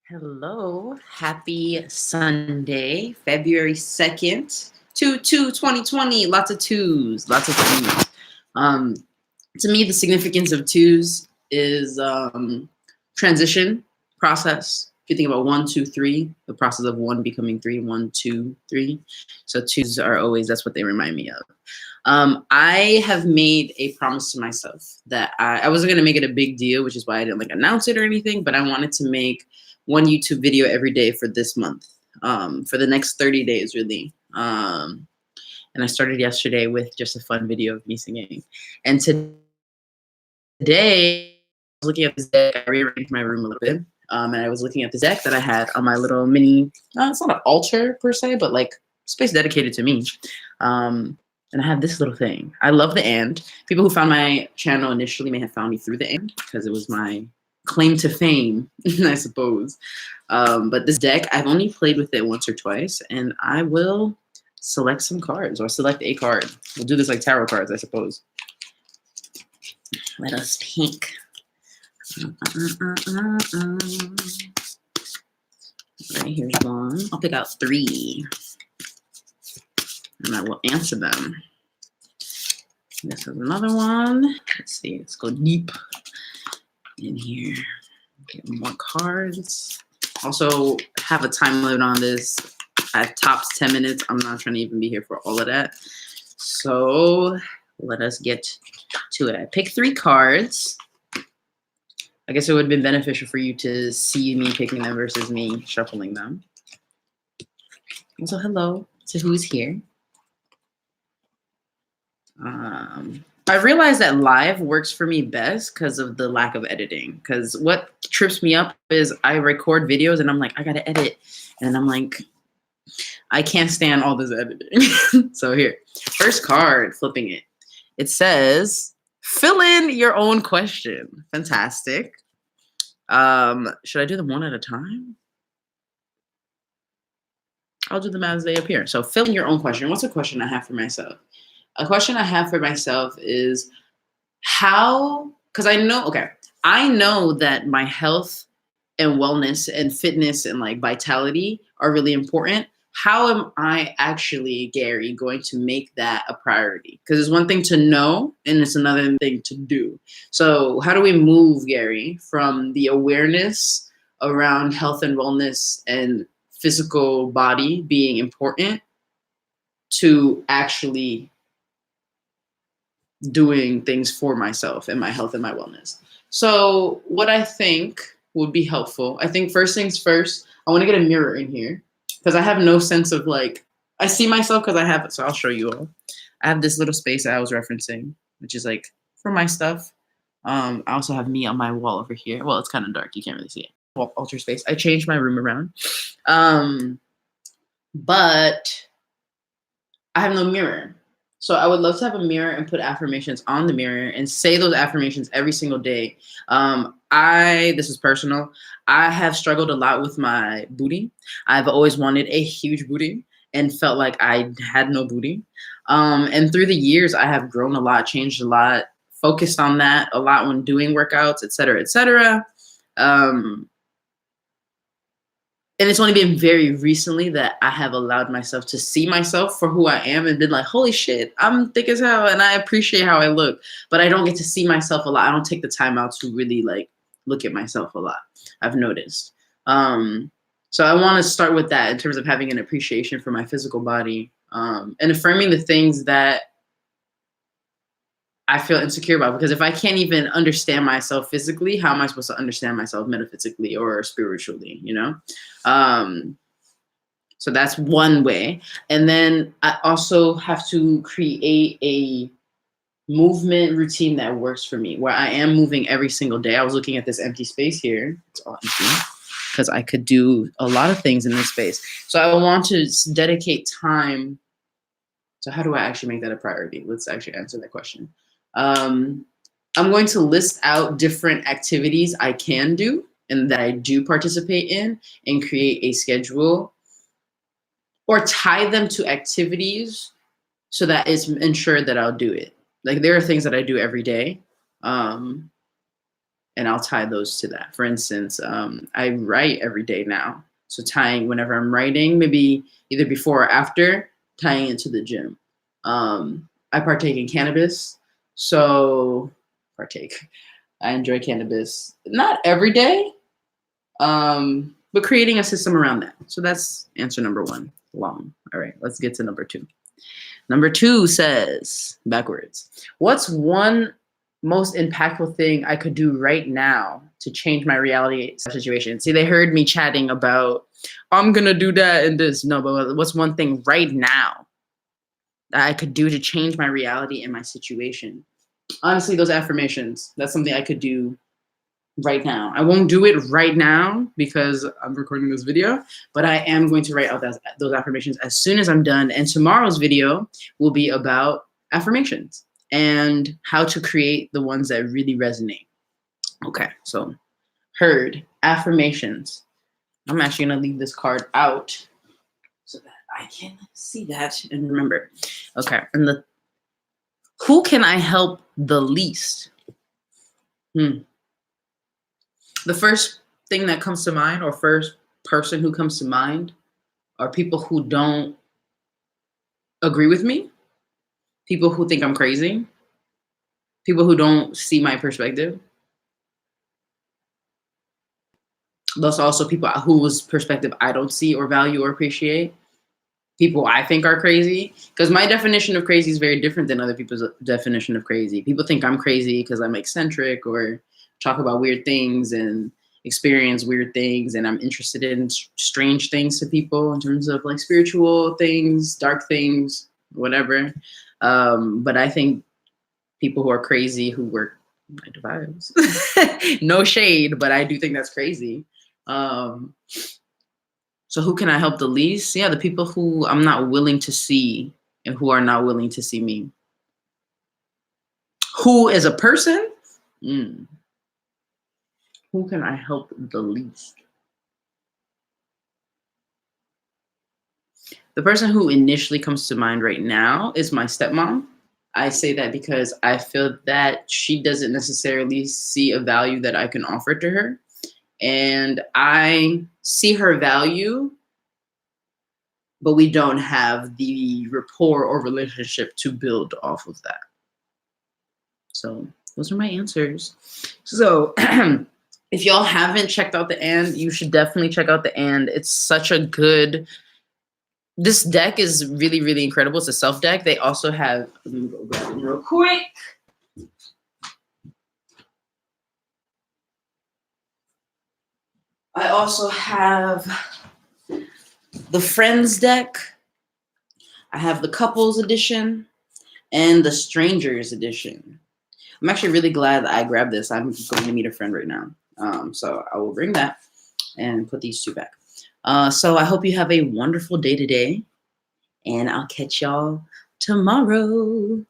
Hello, happy Sunday, February 2nd, 2020. Lots of twos, lots of twos. Um, to me, the significance of twos is transition process. If you think about one, two, three, the process of one becoming three, one, two, three. So twos are always, that's what they remind me of. I have made a promise to myself that I wasn't going to make it a big deal, which is why I didn't like announce it or anything, but I wanted to make one YouTube video every day for this month, for the next 30 days, really. And I started yesterday with just a fun video of me singing. And today, I was looking at this deck. I rearranged my room a little bit. And I was looking at this deck that I had on my little mini, it's not an altar per se, but like space dedicated to me. And I have this little thing. I love the and. People who found my channel initially may have found me through the and because it was my claim to fame, I suppose. But this deck, I've only played with it once or twice, and I will select some cards or select a card. We'll do this like tarot cards, I suppose. Let us pick. All right, here's one. I'll pick out three, and I will answer them. This is another one. Let's see. Let's go deep in here. Get more cards. Also have a time limit on this. I have tops 10 minutes. I'm not trying to even be here for all of that. So let us get to it. I picked three cards. I guess it would have been beneficial for you to see me picking them versus me shuffling them. So hello to who's here. I realized that live works for me best because of the lack of editing. Because what trips me up is I record videos and I'm like, I gotta edit. And I'm like, I can't stand all this editing. So here, first card, flipping it. It says, fill in your own question. Fantastic. Should I do them one at a time? I'll do them as they appear. So fill in your own question. What's a question I have for myself? A question I have for myself is how, because I know that my health and wellness and fitness and like vitality are really important. How am I actually, Gary, going to make that a priority? Because it's one thing to know and it's another thing to do. So how do we move, Gary, from the awareness around health and wellness and physical body being important to actually doing things for myself and my health and my wellness? So what I think would be helpful, I think first things first, I want to get a mirror in here because I have no sense of like, I see myself because I have it. So I'll show you all. I have this little space that I was referencing, which is like for my stuff. I also have me on my wall over here. Well, it's kind of dark. You can't really see it. Well, altar space. I changed my room around. But I have no mirror. So I would love to have a mirror and put affirmations on the mirror and say those affirmations every single day. This is personal. I have struggled a lot with my booty. I've always wanted a huge booty and felt like I had no booty. And through the years, I have grown a lot, changed a lot, focused on that a lot when doing workouts, et cetera, et cetera. And it's only been very recently that I have allowed myself to see myself for who I am and been like, holy shit, I'm thick as hell and I appreciate how I look. But I don't get to see myself a lot. I don't take the time out to really like look at myself a lot, I've noticed. So I want to start with that in terms of having an appreciation for my physical body and affirming the things that I feel insecure about, because if I can't even understand myself physically, how am I supposed to understand myself metaphysically or spiritually, you know? So that's one way. And then I also have to create a movement routine that works for me, where I am moving every single day. I was looking at this empty space here. It's all empty because I could do a lot of things in this space. So I want to dedicate time. So how do I actually make that a priority? Let's actually answer that question. I'm going to list out different activities I can do and that I do participate in and create a schedule or tie them to activities so that it's ensured that I'll do it. Like there are things that I do every day. And and I'll tie those to that. For instance, I write every day now. So tying whenever I'm writing, maybe either before or after, tying it to the gym. I partake in cannabis. So I enjoy cannabis. Not every day, but creating a system around that. So that's answer number 1. Long. All right, let's get to number 2. Number 2 says, backwards, what's one most impactful thing I could do right now to change my reality situation? See, they heard me chatting about, I'm going to do that and this. No, but what's one thing right now that I could do to change my reality and my situation? Honestly, those affirmations, that's something I could do right now. I won't do it right now because I'm recording this video, but I am going to write out those affirmations as soon as I'm done. And tomorrow's video will be about affirmations and how to create the ones that really resonate. Okay, so heard affirmations. I'm actually going to leave this card out so that I can see that and remember. Okay, and who can I help the least? The first thing that comes to mind, or first person who comes to mind, are people who don't agree with me, people who think I'm crazy, people who don't see my perspective. Those are also people whose perspective I don't see or value or appreciate. People I think are crazy, because my definition of crazy is very different than other people's definition of crazy. People think I'm crazy because I'm eccentric or talk about weird things and experience weird things, and I'm interested in strange things to people in terms of like spiritual things, dark things, whatever. But I think people who are crazy who work 9 to 5s, no shade, but I do think that's crazy. So who can I help the least? Yeah, the people who I'm not willing to see and who are not willing to see me. Who is a person? Who can I help the least? The person who initially comes to mind right now is my stepmom. I say that because I feel that she doesn't necessarily see a value that I can offer to her. And I see her value, but we don't have the rapport or relationship to build off of that. So those are my answers. So if y'all haven't checked out the And, you should definitely check out the And. It's such a good, this deck is really, really incredible. It's a self deck. They also have, let me go grab them real quick. I also have the Friends deck. I have the Couples edition and the Strangers edition. I'm actually really glad that I grabbed this. I'm going to meet a friend right now. So I will bring that and put these 2 back. So I hope you have a wonderful day today, and I'll catch y'all tomorrow.